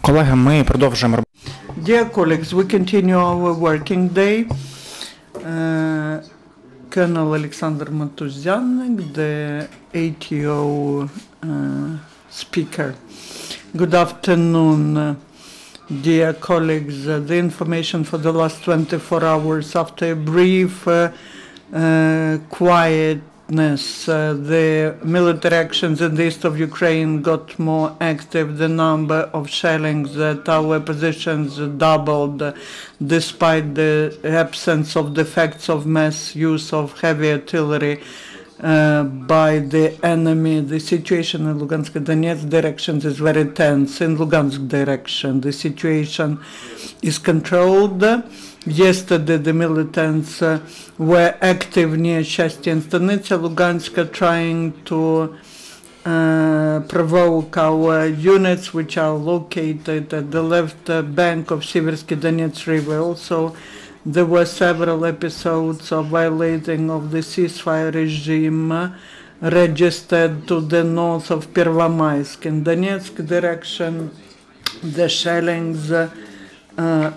Колеги, ми продовжуємо робити. Dear colleagues, we continue our working day. Colonel Oleksandr Motuzyanyk, the ATO speaker. Good afternoon, dear colleagues. The information for the last 24 hours after a brief quietness, the military actions in the east of Ukraine got more active. The number of shellings at our positions doubled despite the absence of the effects of mass use of heavy artillery by the enemy. The situation in Lugansk and Donetsk directions is very tense. In Lugansk direction, the situation is controlled. Yesterday, the militants were active near Shasty and Stanitsa, Lugansk, trying to provoke our units, which are located at the left bank of Siversky Donetsk River. Also, there were several episodes of violating of the ceasefire regime registered to the north of Pervomaisk. In Donetsk direction, the shellings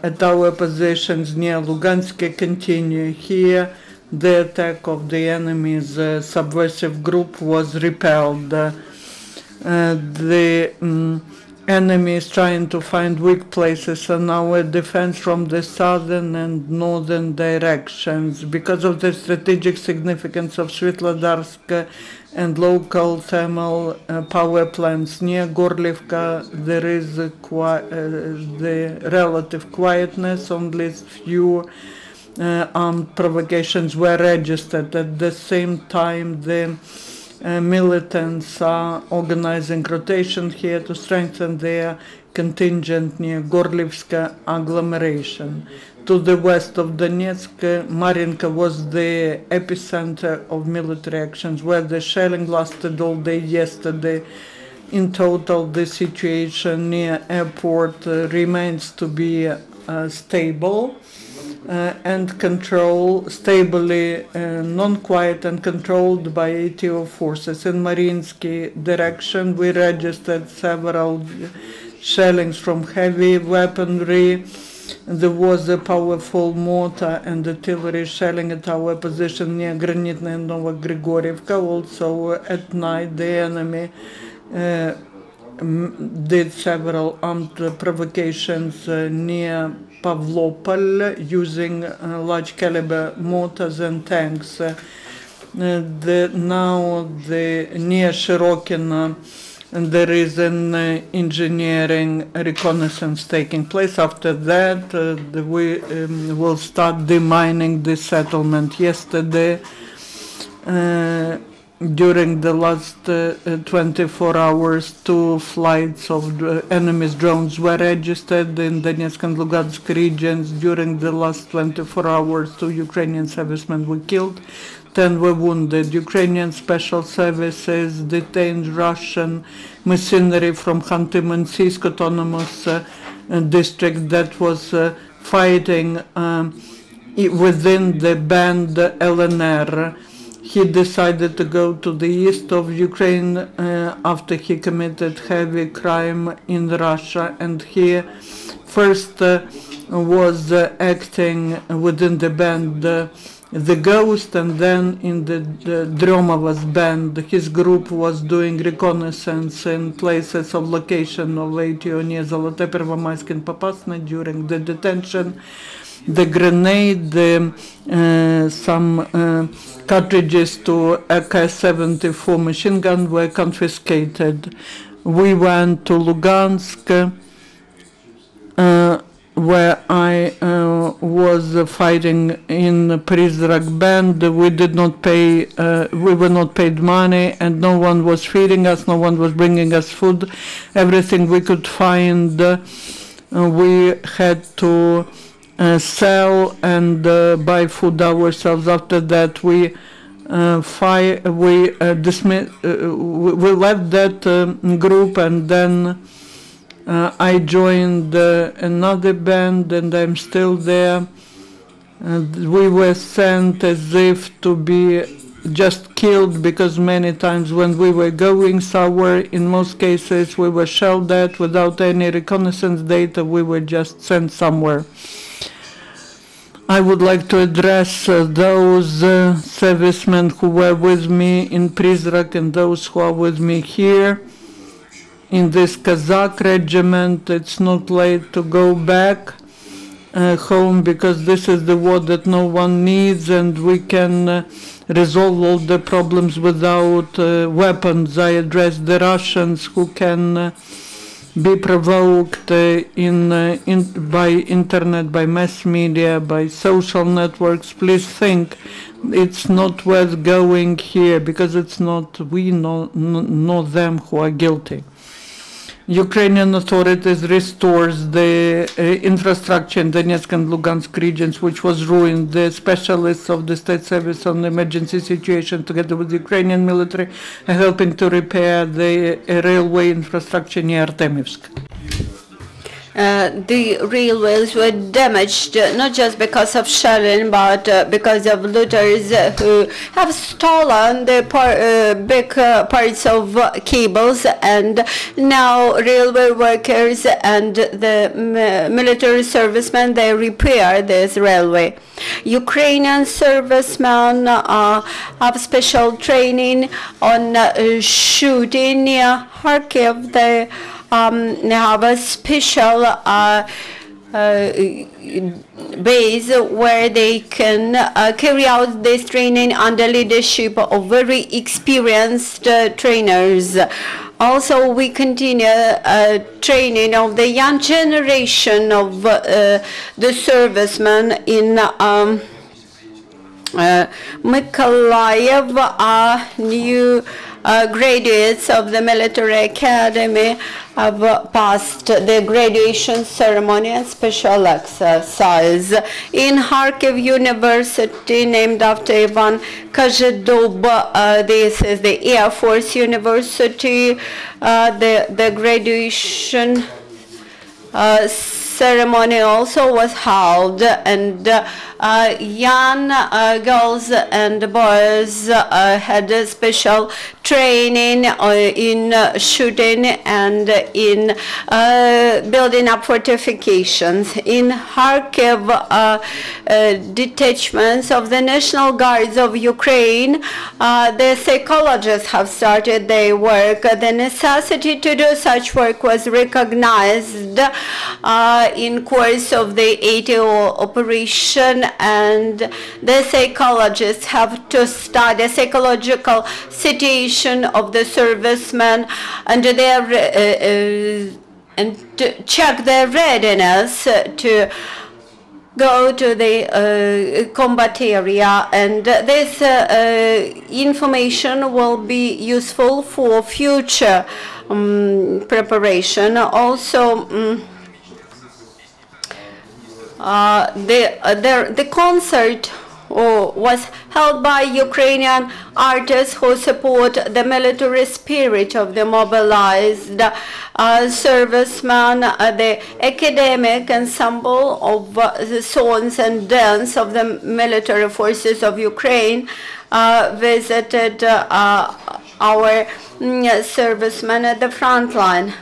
at our positions near Lugansk continue. Here, the attack of the enemy's subversive group was repelled. The enemy is trying to find weak places in our defense from the southern and northern directions. Because of the strategic significance of Svetlodarsk and local thermal power plants near Gorlivka, there is the relative quietness. Only few armed provocations were registered. At the same time, the militants are organizing rotation here to strengthen their contingent near Gorlivska agglomeration. To the west of Donetsk, Marinka was the epicenter of military actions, where the shelling lasted all day yesterday. In total, the situation near airport remains to be stable and stably non-quiet and controlled by ATO forces. In Mariinsky direction, we registered several shellings from heavy weaponry. There was a powerful mortar and artillery shelling at our position near Granitna and Novogrigorivka. Also at night, the enemy did several armed provocations near Pavlopol using large caliber mortars and tanks. Now near Shirokina, there is an engineering reconnaissance taking place. After that, we will start demining the settlement. Yesterday, during the last 24 hours, 2 flights of enemy's drones were registered in Donetsk and Lugansk regions. During the last 24 hours, 2 Ukrainian servicemen were killed, 10 were wounded. Ukrainian special services detained Russian mercenary from Khanty-Mansiysk autonomous district that was fighting within the band LNR. He decided to go to the east of Ukraine after he committed heavy crime in Russia, and he first was acting within the band The Ghost, and then in the Dromovas band. His group was doing reconnaissance in places of location of ATO near Zolote, Pervomaisk and Popasna during the detention. The grenade, some cartridges to AK-74 machine gun were confiscated. We went to Lugansk, where I was fighting in Prizrak band. We did not pay, we were not paid money, and no one was feeding us, no one was bringing us food. Everything we could find, we had to sell and buy food ourselves. After that, we left that group, and then I joined another band, and I'm still there. We were sent as if to be just killed, because many times when we were going somewhere, in most cases we were shelled at without any reconnaissance data, we were just sent somewhere. I would like to address those servicemen who were with me in Prizrak and those who are with me here in this Kazakh regiment. It's not late to go back home, because this is the war that no one needs, and we can resolve all the problems without weapons. I address the Russians who can be provoked by internet, by mass media, by social networks. Please think it's not worth going here, because it's not we nor them who are guilty. Ukrainian authorities restores the infrastructure in Donetsk and Lugansk regions, which was ruined. The specialists of the State Service on Emergency Situation, together with the Ukrainian military, are helping to repair the railway infrastructure near Artemivsk. The railways were damaged not just because of shelling, but because of looters who have stolen the big parts of cables, and now railway workers and the military servicemen, they repair this railway. Ukrainian servicemen have special training on shooting near Kharkiv. They have a special base where they can carry out this training under leadership of very experienced trainers. Also, we continue training of the young generation of the servicemen in Mykolaiv. New graduates of the military academy have passed the graduation ceremony and special exercise. In Kharkiv University, named after Ivan Kozhedub, this is the Air Force University, the graduation ceremony also was held, and young girls and boys had a special training in shooting and in building up fortifications. In Kharkiv, detachments of the National Guards of Ukraine, the psychologists have started their work. The necessity to do such work was recognized in course of the ATO operation, and the psychologists have to study the psychological situation of the servicemen and their and to check their readiness to go to the combat area, and this information will be useful for future preparation. Also, the concert was held by Ukrainian artists who support the military spirit of the mobilized servicemen. The academic ensemble of the songs and dance of the military forces of Ukraine visited our servicemen at the front line.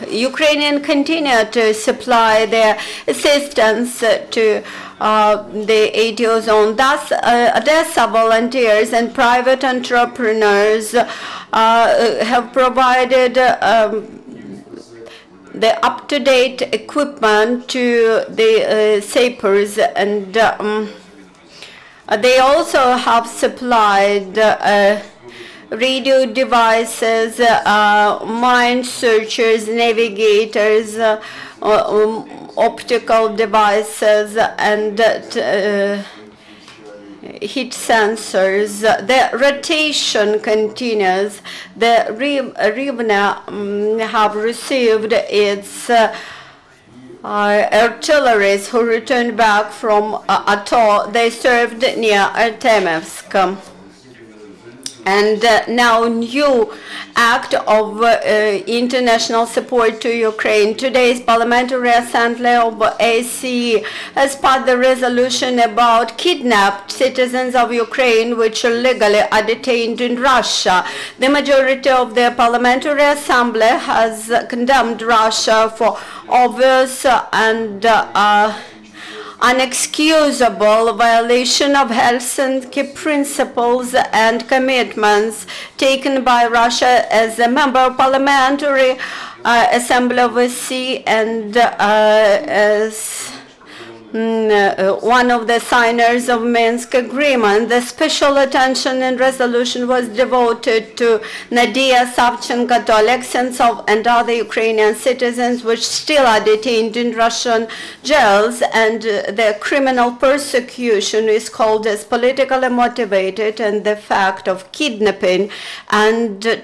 Ukrainians continue to supply their assistance to the ATO zone. Thus, Odessa volunteers and private entrepreneurs have provided the up-to-date equipment to the sappers, and they also have supplied radio devices, mine searchers, navigators, optical devices, and heat sensors. The rotation continues. The Rivne have received its artilleries who returned back from Ato. They served near Artemivsk. And now new act of international support to Ukraine. Today's Parliamentary Assembly of ACE has passed the resolution about kidnapped citizens of Ukraine which legally are detained in Russia. The majority of the Parliamentary Assembly has condemned Russia for obvious and unexcusable violation of Helsinki principles and commitments taken by Russia as a member of Parliamentary Assembly of the Sea and as one of the signers of Minsk Agreement. The special attention and resolution was devoted to Nadia Savchenko, to Oleksandr and other Ukrainian citizens which still are detained in Russian jails, and their criminal persecution is called as politically motivated, and the fact of kidnapping and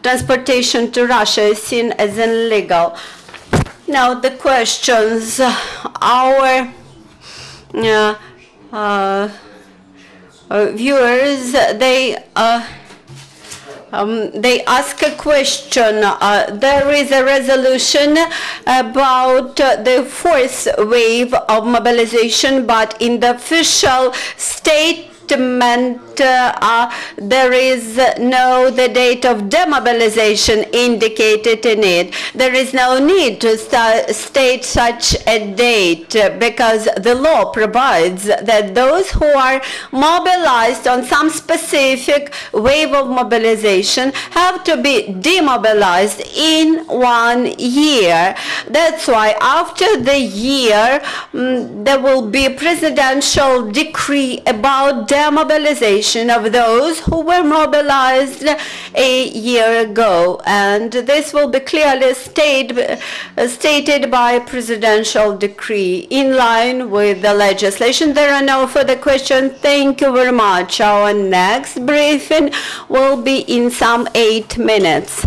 transportation to Russia is seen as illegal. Now the questions. Our viewers, they ask a question. There is a resolution about the fourth wave of mobilization, but in the official statement there is no the date of demobilization indicated in it. There is no need to state such a date because the law provides that those who are mobilized on some specific wave of mobilization have to be demobilized in 1 year. That's why after the year there will be a presidential decree about demobilization of those who were mobilized a year ago, and this will be clearly stated by presidential decree in line with the legislation. There are no further questions. Thank you very much. Our next briefing will be in some 8 minutes.